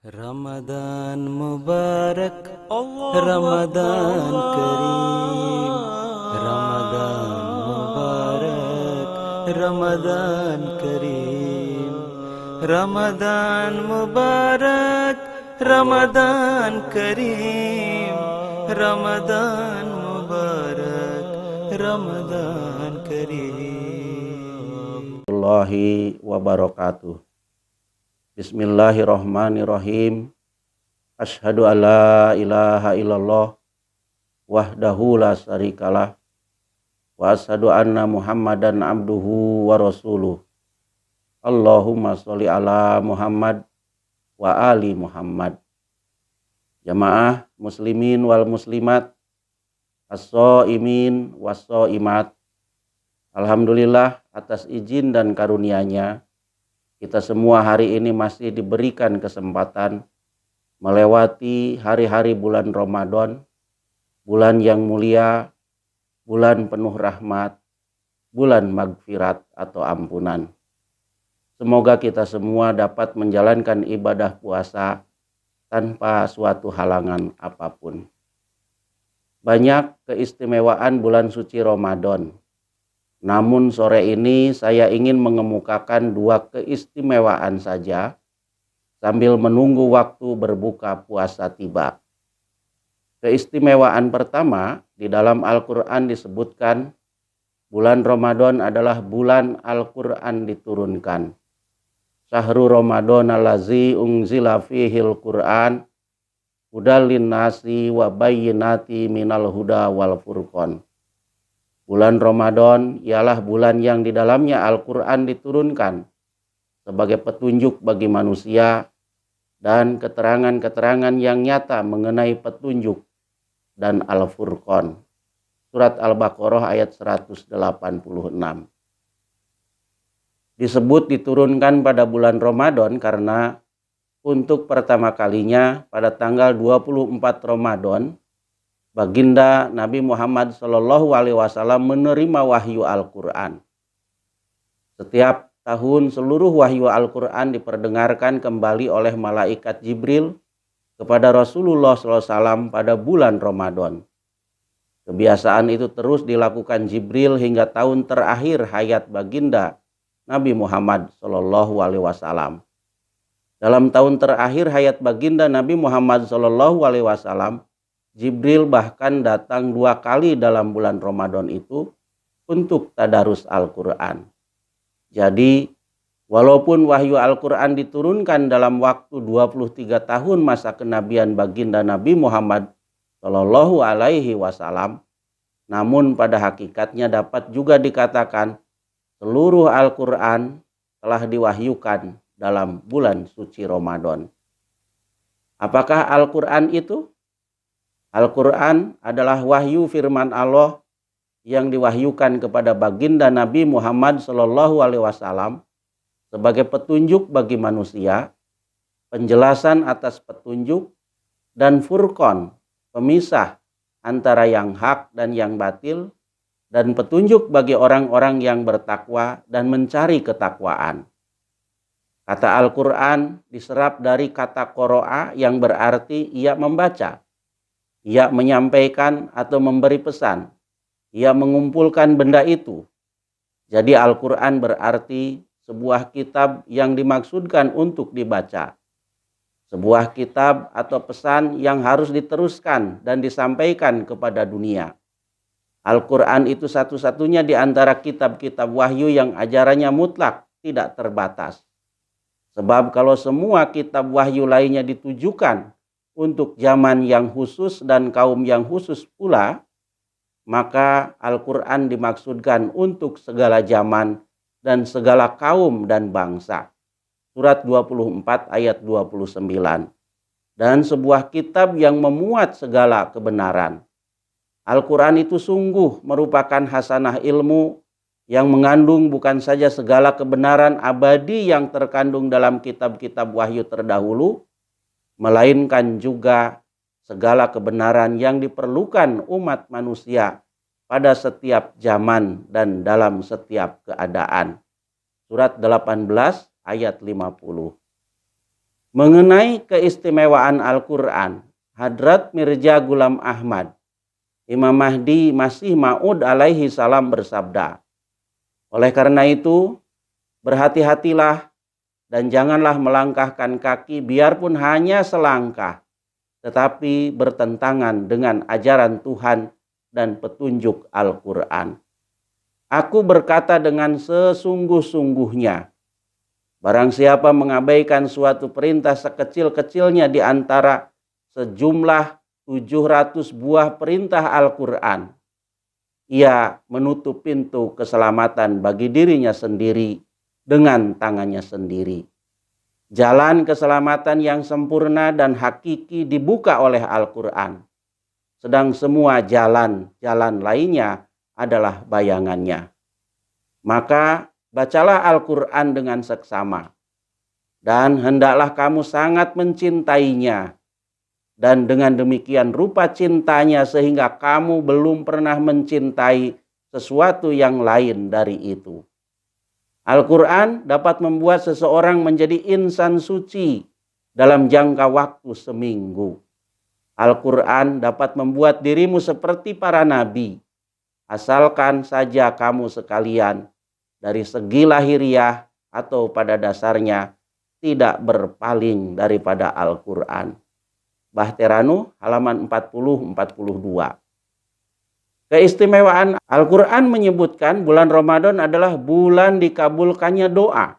Ramadan Mubarak, Allahu Ramadan Kareem, Ramadan Akbar. Mubarak, Ramadan Kareem, Ramadan Mubarak, Ramadan Kareem, Ramadan Mubarak, Ramadan Kareem. Warahmatullahi wabarakatuh. Bismillahirrahmanirrahim. Asyhadu an la ilaha illallah wahdahu la syarikalah wa asyhadu anna Muhammadan abduhu wa rasuluh. Allahumma sholli ala Muhammad wa ali Muhammad. Jamaah muslimin wal muslimat, as-shaimin was-shaimat. Alhamdulillah atas izin dan karunia-Nya kita semua hari ini masih diberikan kesempatan melewati hari-hari bulan Ramadan, bulan yang mulia, bulan penuh rahmat, bulan magfirat atau ampunan. Semoga kita semua dapat menjalankan ibadah puasa tanpa suatu halangan apapun. Banyak keistimewaan bulan suci Ramadan. Namun sore ini saya ingin mengemukakan dua keistimewaan saja sambil menunggu waktu berbuka puasa tiba. Keistimewaan pertama, di dalam Al-Quran disebutkan bulan Ramadan adalah bulan Al-Quran diturunkan. Syahrul Ramadan allazi unzila fihil Quran hudal linnasi wa bayyinati minal huda wal furqan. Bulan Ramadan ialah bulan yang di dalamnya Al-Quran diturunkan sebagai petunjuk bagi manusia dan keterangan-keterangan yang nyata mengenai petunjuk dan Al-Furqan. Surat Al-Baqarah ayat 186. Disebut diturunkan pada bulan Ramadan karena untuk pertama kalinya pada tanggal 24 Ramadan Baginda Nabi Muhammad SAW menerima wahyu Al-Quran. Setiap tahun seluruh wahyu Al-Quran diperdengarkan kembali oleh malaikat Jibril kepada Rasulullah SAW pada bulan Ramadan. Kebiasaan itu terus dilakukan Jibril hingga tahun terakhir hayat Baginda Nabi Muhammad SAW. Dalam tahun terakhir hayat Baginda Nabi Muhammad SAW, Jibril bahkan datang 2 kali dalam bulan Ramadan itu untuk tadarus Al-Quran. Jadi, walaupun wahyu Al-Quran diturunkan dalam waktu 23 tahun masa kenabian Baginda Nabi Muhammad SAW, namun pada hakikatnya dapat juga dikatakan seluruh Al-Quran telah diwahyukan dalam bulan suci Ramadan. Apakah Al-Quran itu? Al-Quran adalah wahyu firman Allah yang diwahyukan kepada Baginda Nabi Muhammad SAW sebagai petunjuk bagi manusia, penjelasan atas petunjuk, dan furqan, pemisah antara yang hak dan yang batil, dan petunjuk bagi orang-orang yang bertakwa dan mencari ketakwaan. Kata Al-Quran diserap dari kata qoro'a yang berarti ia membaca. Ia menyampaikan atau memberi pesan. Ia mengumpulkan benda itu. Jadi Al-Quran berarti sebuah kitab yang dimaksudkan untuk dibaca. Sebuah kitab atau pesan yang harus diteruskan dan disampaikan kepada dunia. Al-Quran itu satu-satunya di antara kitab-kitab wahyu yang ajarannya mutlak, tidak terbatas. Sebab kalau semua kitab wahyu lainnya ditujukan untuk zaman yang khusus dan kaum yang khusus pula, maka Al-Quran dimaksudkan untuk segala zaman dan segala kaum dan bangsa. Surat 24 ayat 29. Dan sebuah kitab yang memuat segala kebenaran. Al-Quran itu sungguh merupakan hasanah ilmu yang mengandung bukan saja segala kebenaran abadi yang terkandung dalam kitab-kitab wahyu terdahulu, melainkan juga segala kebenaran yang diperlukan umat manusia pada setiap zaman dan dalam setiap keadaan. Surat 18 ayat 50. Mengenai keistimewaan Al-Quran, Hadrat Mirza Ghulam Ahmad, Imam Mahdi Masih Maud alaihi salam bersabda, oleh karena itu, berhati-hatilah dan janganlah melangkahkan kaki biarpun hanya selangkah, tetapi bertentangan dengan ajaran Tuhan dan petunjuk Al-Quran. Aku berkata dengan sesungguh-sungguhnya, barang siapa mengabaikan suatu perintah sekecil-kecilnya di antara sejumlah 700 buah perintah Al-Quran, ia menutup pintu keselamatan bagi dirinya sendiri dengan tangannya sendiri. Jalan keselamatan yang sempurna dan hakiki dibuka oleh Al-Quran, sedang semua jalan-jalan lainnya adalah bayangannya. Maka bacalah Al-Quran dengan seksama, dan hendaklah kamu sangat mencintainya, dan dengan demikian rupa cintanya sehingga kamu belum pernah mencintai sesuatu yang lain dari itu. Al-Quran dapat membuat seseorang menjadi insan suci dalam jangka waktu seminggu. Al-Quran dapat membuat dirimu seperti para nabi, asalkan saja kamu sekalian dari segi lahiriah atau pada dasarnya tidak berpaling daripada Al-Quran. Bahteranu halaman 40-42. Keistimewaan Al-Quran menyebutkan bulan Ramadan adalah bulan dikabulkannya doa.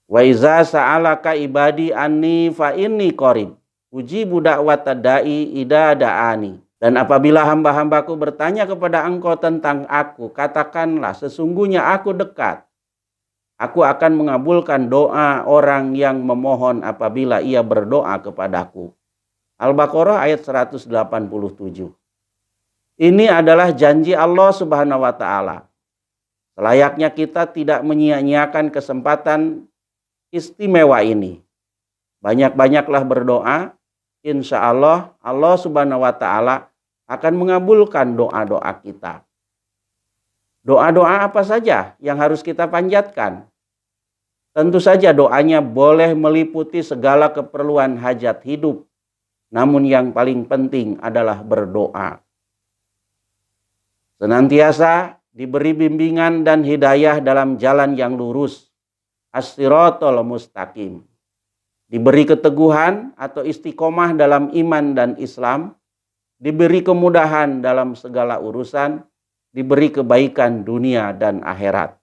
Wa iza sa'alaka ibadi anni fa inni qarib ujibu da'watad da'i idza da'ani. Dan apabila hamba-hambaku bertanya kepada engkau tentang aku, katakanlah sesungguhnya aku dekat. Aku akan mengabulkan doa orang yang memohon apabila ia berdoa kepadaku. Al-Baqarah ayat 187. Ini adalah janji Allah Subhanahu wa Ta'ala. Selayaknya kita tidak menyia-nyiakan kesempatan istimewa ini. Banyak-banyaklah berdoa. Insya Allah, Allah Subhanahu wa Ta'ala akan mengabulkan doa-doa kita. Doa-doa apa saja yang harus kita panjatkan? Tentu saja doanya boleh meliputi segala keperluan hajat hidup. Namun yang paling penting adalah berdoa. Senantiasa diberi bimbingan dan hidayah dalam jalan yang lurus. As-siratal mustaqim. Diberi keteguhan atau istiqomah dalam iman dan Islam. Diberi kemudahan dalam segala urusan. Diberi kebaikan dunia dan akhirat.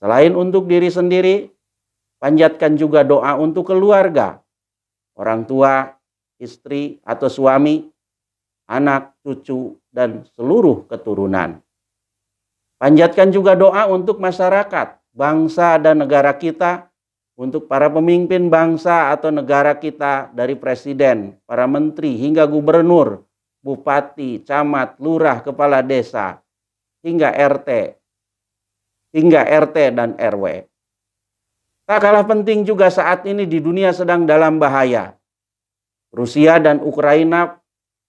Selain untuk diri sendiri, panjatkan juga doa untuk keluarga, orang tua, istri atau suami, anak, cucu, dan seluruh keturunan. Panjatkan juga doa untuk masyarakat, bangsa dan negara kita, untuk para pemimpin bangsa atau negara kita dari presiden, para menteri hingga gubernur, bupati, camat, lurah, kepala desa, hingga RT dan RW. Tak kalah penting juga saat ini di dunia sedang dalam bahaya. Rusia dan Ukraina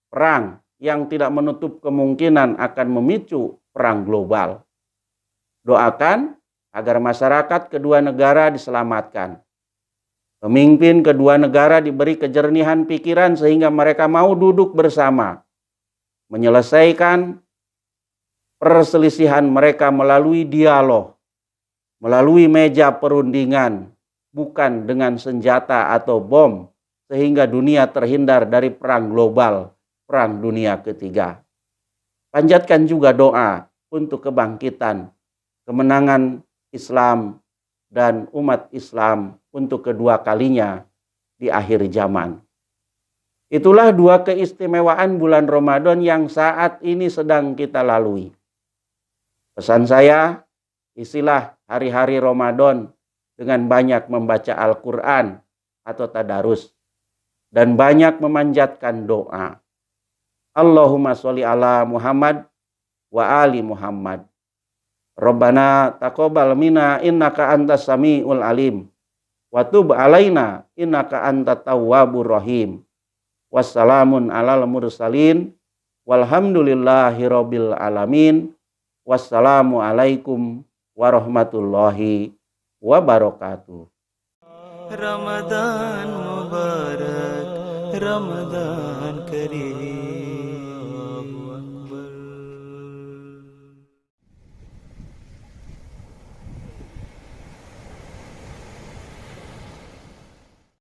perang yang tidak menutup kemungkinan akan memicu perang global. Doakan agar masyarakat kedua negara diselamatkan. Pemimpin kedua negara diberi kejernihan pikiran sehingga mereka mau duduk bersama, menyelesaikan perselisihan mereka melalui dialog, melalui meja perundingan, bukan dengan senjata atau bom, sehingga dunia terhindar dari perang global, perang dunia ketiga. Panjatkan juga doa untuk kebangkitan, kemenangan Islam dan umat Islam untuk kedua kalinya di akhir zaman. Itulah dua keistimewaan bulan Ramadan yang saat ini sedang kita lalui. Pesan saya, isilah hari-hari Ramadan dengan banyak membaca Al-Quran atau tadarus dan banyak memanjatkan doa. Allahumma sholli ala Muhammad wa ali Muhammad. Rabbana taqabbal minna innaka antas samiul alim wa tub alaina innaka antat tawwabur rahim. Wassalamun alal mursalin walhamdulillahi rabbil alamin. Wassalamualaikum warahmatullahi wabarakatuh. Ramadan Mubarak, Ramadan Kareem.